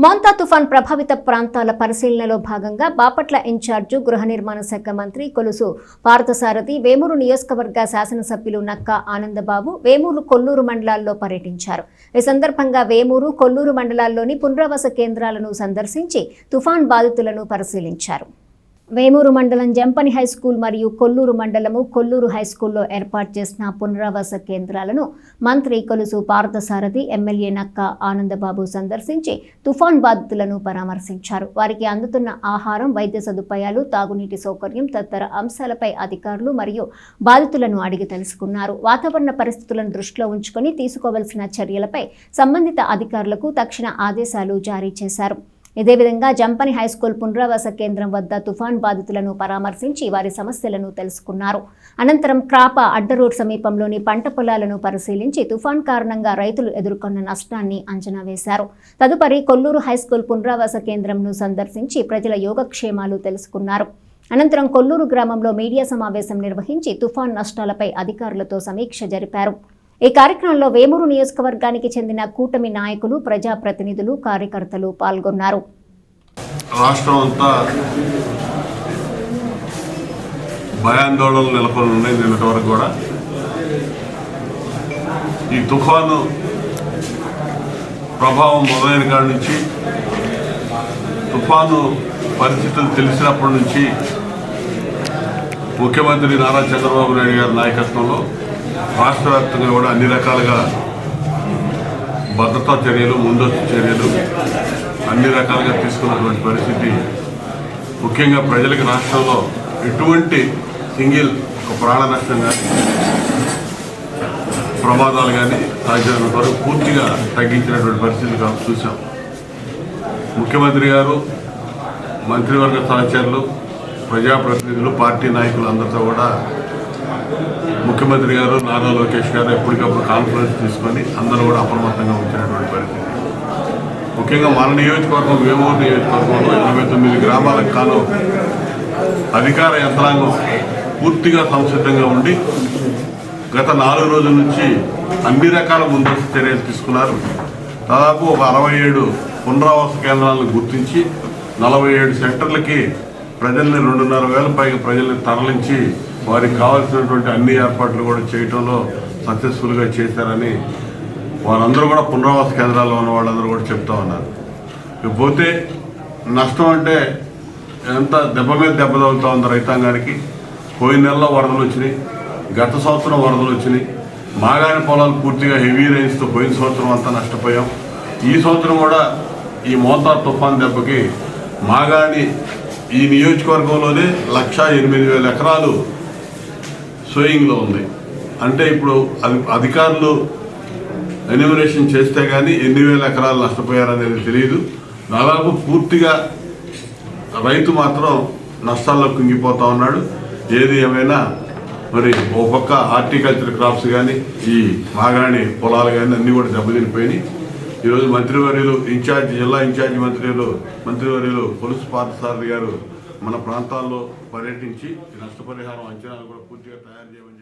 మోంతా తుఫాన్ ప్రభావిత ప్రాంతాల పరిశీలనలో భాగంగా బాపట్ల ఇన్ఛార్జు గృహ నిర్మాణ శాఖ మంత్రి కొలుసు పార్థసారథి వేమూరు నియోజకవర్గ శాసనసభ్యులు నక్కా ఆనందబాబు వేమూరు కొల్లూరు మండలాల్లో పర్యటించారు. ఈ సందర్భంగా వేమూరు కొల్లూరు మండలాల్లోని పునరావాస కేంద్రాలను సందర్శించి తుఫాన్ బాధితులను పరిశీలించారు. వేమూరు మండలం జంపని హైస్కూల్ మరియు కొల్లూరు మండలము కొల్లూరు హైస్కూల్లో ఏర్పాటు చేసిన పునరావాస కేంద్రాలను మంత్రి కొలుసు పార్థసారథి ఎమ్మెల్యే నక్కా ఆనందబాబు సందర్శించి తుఫాన్ బాధితులను పరామర్శించారు. వారికి అందుతున్న ఆహారం, వైద్య సదుపాయాలు, తాగునీటి సౌకర్యం తదితర అంశాలపై అధికారులు మరియు బాధితులను అడిగి తెలుసుకున్నారు. వాతావరణ పరిస్థితులను దృష్టిలో ఉంచుకొని తీసుకోవాల్సిన చర్యలపై సంబంధిత అధికారులకు తక్షణ ఆదేశాలు జారీ చేశారు. ఇదే విధంగా జంపని హైస్కూల్ పునరావాస కేంద్రం వద్ద తుఫాన్ బాధితులను పరామర్శించి వారి సమస్యలను తెలుసుకున్నారు. అనంతరం క్రాప అడ్డ రోడ్ సమీపంలోని పంట పొలాలను పరిశీలించి తుఫాన్ కారణంగా రైతులు ఎదుర్కొన్న నష్టాన్ని అంచనా వేశారు. తదుపరి కొల్లూరు హైస్కూల్ పునరావాస కేంద్రంను సందర్శించి ప్రజల యోగక్షేమాలు తెలుసుకున్నారు. అనంతరం కొల్లూరు గ్రామంలో మీడియా సమావేశం నిర్వహించి తుఫాన్ నష్టాలపై అధికారులతో సమీక్ష జరిపారు. ఈ కార్యక్రమంలో వేమూరు నియోజకవర్గానికి చెందిన కూటమి నాయకులు, ప్రజాప్రతినిధులు, కార్యకర్తలు పాల్గొన్నారు. రాష్ట్రం అంతా భయాందోళనలు నెలకొని ఉన్నాయి. నిన్నటి వరకు కూడా ఈ తుఫాను ప్రభావం మొదలైన కాడి నుంచి, తుఫాను పరిస్థితులు తెలిసినప్పటి నుంచి ముఖ్యమంత్రి నారా చంద్రబాబు నాయుడు గారి నాయకత్వంలో రాష్ట్ర వ్యాప్తంగా కూడా అన్ని రకాలుగా భద్రతా చర్యలు, ముందస్తు చర్యలు అన్ని రకాలుగా తీసుకున్నటువంటి పరిస్థితి. ముఖ్యంగా ప్రజలకు రాష్ట్రంలో ఎటువంటి సింగిల్ ఒక ప్రాణ నష్టం కానీ, ప్రమాదాలు కానీ సాధ్యమైనంత వరకు పూర్తిగా తగ్గించినటువంటి పరిస్థితులు చూసాం. ముఖ్యమంత్రి గారు, మంత్రివర్గ సహచరులు, ప్రజాప్రతినిధులు, పార్టీ నాయకులు అందరితో కూడా ముఖ్యమంత్రి గారు, నారా లోకేష్ గారు ఎప్పటికప్పుడు కాన్ఫరెన్స్ తీసుకొని అందరూ కూడా అప్రమత్తంగా ఉంచినటువంటి పరిస్థితి. ముఖ్యంగా మన నియోజకవర్గం, వేమూరు నియోజకవర్గంలో 29 గ్రామాలకు కాను అధికార యంత్రాంగం పూర్తిగా సంసిద్ధంగా ఉండి గత 4 రోజుల నుంచి అన్ని రకాల ముందస్తు చర్యలు తీసుకున్నారు. దాదాపు ఒక 67 పునరావాస కేంద్రాలను గుర్తించి 47 సెంటర్లకి ప్రజల్ని 2,500 పైగా ప్రజల్ని తరలించి వారికి కావాల్సినటువంటి అన్ని ఏర్పాట్లు కూడా చేయటంలో సక్సెస్ఫుల్గా చేశారని వారందరూ కూడా పునరావాస కేంద్రాల్లో ఉన్న వాళ్ళందరూ కూడా చెప్తా ఉన్నారు. పోతే నష్టం అంటే ఎంత దెబ్బ మీద దెబ్బ తగులుతూ ఉంది రైతాంగానికి. పోయిన నెలలో వరదలు వచ్చినాయి, గత సంవత్సరం వరదలు వచ్చినాయి. మాగాణి పొలాలు పూర్తిగా హెవీ రైన్స్తో పోయిన సంవత్సరం అంతా నష్టపోయాం. ఈ సంవత్సరం కూడా ఈ మోంతా తుఫాన్ దెబ్బకి మాగాణి ఈ నియోజకవర్గంలోనే 1,08,000 ఎకరాలు సోయింగ్లో ఉంది. అంటే ఇప్పుడు అధికారులు ఎన్యూమరేషన్ చేస్తే కానీ ఎన్ని వేల ఎకరాలు నష్టపోయారనేది తెలియదు. దాదాపు పూర్తిగా రైతు మాత్రం నష్టాల్లో కుంగిపోతూ ఉన్నాడు. ఏది ఏమైనా మరి ఓ పక్క హార్టికల్చర్ క్రాప్స్ కానీ, ఈ మాగాణి పొలాలు కానీ అన్నీ కూడా దెబ్బతినిపోయినాయి. ఈరోజు మంత్రివర్యులు జిల్లా ఇన్ఛార్జి మంత్రివర్యులు కొలుసు పార్థసారథి గారు మన ప్రాంతాల్లో పర్యటించి నష్టపరిహారం అంచనాలు కూడా పూర్తిగా తయారు చేయమని